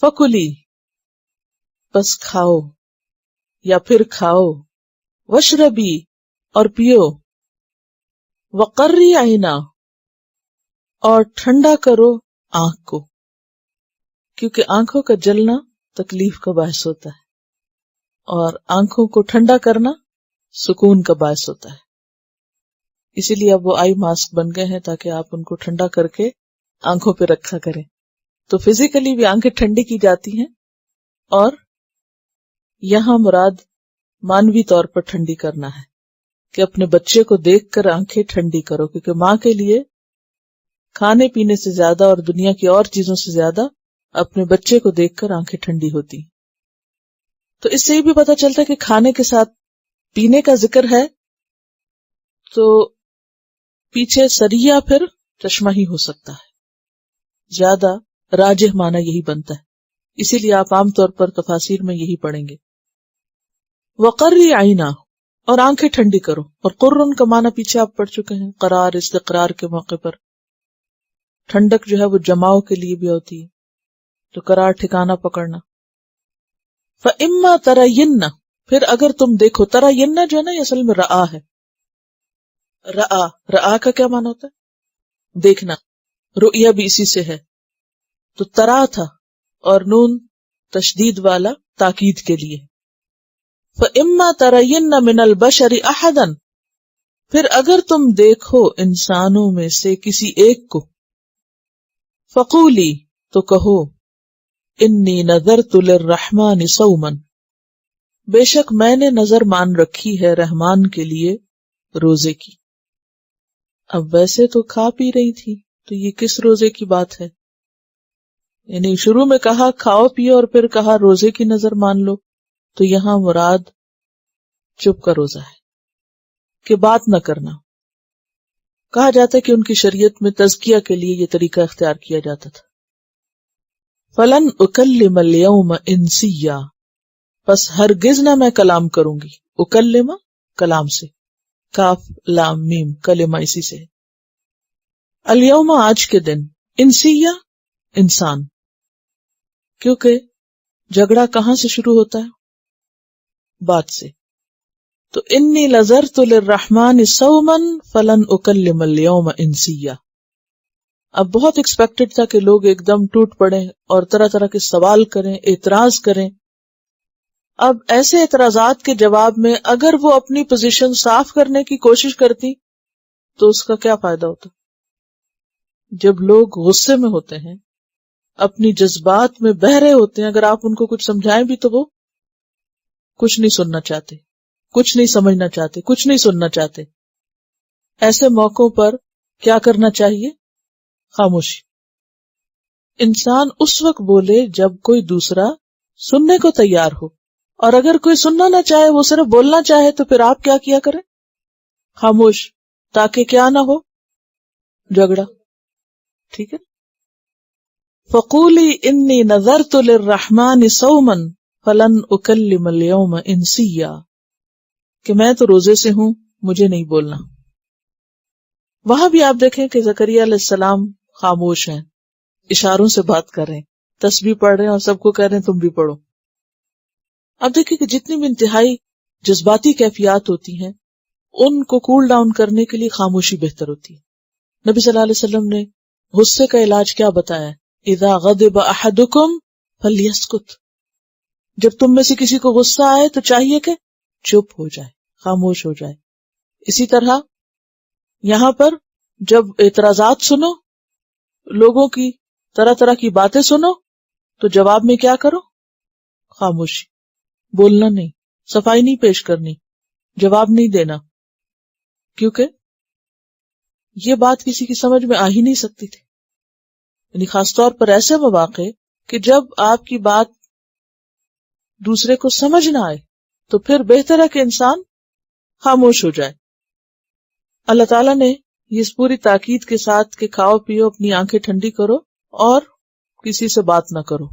فکلی بس کھاؤ یا پھر کھاؤ، وشربی اور پیو، وقری عینا اور ٹھنڈا کرو آنکھ کو، کیونکہ آنکھوں کا جلنا تکلیف کا باعث ہوتا ہے اور آنکھوں کو ٹھنڈا کرنا سکون کا باعث ہوتا ہے. اسی لیے اب وہ آئی ماسک بن گئے ہیں تاکہ آپ ان کو ٹھنڈا کر کے آنکھوں پہ رکھا کریں. تو فزیکلی بھی آنکھیں ٹھنڈی کی جاتی ہیں، اور یہاں مراد مانوی طور پر ٹھنڈی کرنا ہے کہ اپنے بچے کو دیکھ کر آنکھیں ٹھنڈی کرو، کیونکہ ماں کے لیے کھانے پینے سے زیادہ اور دنیا کی اور چیزوں سے زیادہ اپنے بچے کو دیکھ کر آنکھیں ٹھنڈی ہوتی. تو اس سے یہ بھی پتا چلتا ہے کہ کھانے کے ساتھ پینے کا ذکر ہے تو پیچھے سریہ پھر چشمہ ہی ہو سکتا ہے، زیادہ راجح معنی یہی بنتا ہے. اسی لیے آپ عام طور پر تفاسیر میں یہی پڑھیں گے. وقری عینا اور آنکھیں ٹھنڈی کرو، اور قرن کا معنی پیچھے آپ پڑھ چکے ہیں، قرار استقرار کے موقع پر. ٹھنڈک جو ہے وہ جماؤ کے لیے بھی ہوتی ہے، تو قرار ٹھکانہ پکڑنا. فَإِمَّا تَرَيِنَّ پھر اگر تم دیکھو، تَرَيِنَّ جو ہے نا یہ اصل میں رآ ہے. رآ کا کیا معنی ہوتا ہے؟ دیکھنا. رؤیا بھی اسی سے ہے. تو ترا تھا اور نون تشدید والا تاکید کے لیے. فَإِمَّا تَرَيِنَّ مِنَ الْبَشَرِ أَحَدًا پھر اگر تم دیکھو انسانوں میں سے کسی ایک کو، فَقُولِي تو کہو، انی نذرت للرحمن صوما بے شک میں نے نظر مان رکھی ہے رحمان کے لیے روزے کی. اب ویسے تو کھا پی رہی تھی، تو یہ کس روزے کی بات ہے؟ یعنی شروع میں کہا کھاؤ پیو اور پھر کہا روزے کی نظر مان لو. تو یہاں مراد چپ کا روزہ ہے کہ بات نہ کرنا. کہا جاتا ہے کہ ان کی شریعت میں تزکیہ کے لیے یہ طریقہ اختیار کیا جاتا تھا. فَلَنْ أُكَلِّمَ الْيَوْمَ إِنْسِيًّا پس ہرگز نہ میں کلام کروں گی. اکلم کلام سے، کاف لام میم، کلمہ اسی سے. الیوم آج کے دن، انسیہ انسان، کیونکہ جھگڑا کہاں سے شروع ہوتا ہے؟ بات سے. تو انی نذرت للرحمن صوما فلن اکلم اليوم انسیہ. اب بہت ایکسپیکٹڈ تھا کہ لوگ ایک دم ٹوٹ پڑیں اور طرح طرح کے سوال کریں، اعتراض کریں. اب ایسے اعتراضات کے جواب میں اگر وہ اپنی پوزیشن صاف کرنے کی کوشش کرتی تو اس کا کیا فائدہ ہوتا؟ جب لوگ غصے میں ہوتے ہیں، اپنی جذبات میں بہہ رہے ہوتے ہیں، اگر آپ ان کو کچھ سمجھائیں بھی تو وہ کچھ نہیں سننا چاہتے، کچھ نہیں سمجھنا چاہتے، کچھ نہیں سننا چاہتے. ایسے موقعوں پر کیا کرنا چاہیے؟ خاموشی. انسان اس وقت بولے جب کوئی دوسرا سننے کو تیار ہو، اور اگر کوئی سننا نہ چاہے، وہ صرف بولنا چاہے، تو پھر آپ کیا کیا کریں؟ خاموش، تاکہ کیا نہ ہو؟ جھگڑا. ٹھیک ہے. فَقُولِي إِنِّي نَذَرْتُ لِلرَّحْمَنِ صَوْمًا فَلَنْ أُكَلِّمَ الْيَوْمَ إِنْسِيًّا کہ میں تو روزے سے ہوں، مجھے نہیں بولنا. وہاں بھی آپ دیکھیں کہ زکریا علیہ السلام خاموش ہیں، اشاروں سے بات کر رہے ہیں، تسبیح پڑھ رہے ہیں اور سب کو کہہ رہے ہیں تم بھی پڑھو. اب دیکھیں کہ جتنی بھی انتہائی جذباتی کیفیات ہوتی ہیں ان کو کول ڈاؤن کرنے کے لیے خاموشی بہتر ہوتی ہے. نبی صلی اللہ علیہ وسلم نے غصے کا علاج کیا بتایا؟ اذا غضب احدکم فلیسکت جب تم میں سے کسی کو غصہ آئے تو چاہیے کہ چپ ہو جائے، خاموش ہو جائے. اسی طرح یہاں پر جب اعتراضات سنو، لوگوں کی طرح طرح کی باتیں سنو، تو جواب میں کیا کرو؟ خاموشی. بولنا نہیں، صفائی نہیں پیش کرنی، جواب نہیں دینا، کیونکہ یہ بات کسی کی سمجھ میں آ ہی نہیں سکتی تھی. یعنی خاص طور پر ایسے مواقع کہ جب آپ کی بات دوسرے کو سمجھ نہ آئے تو پھر بہتر ہے کہ انسان خاموش ہو جائے. اللہ تعالیٰ نے اس پوری تاکید کے ساتھ کہ کھاؤ پیو، اپنی آنکھیں ٹھنڈی کرو اور کسی سے بات نہ کرو.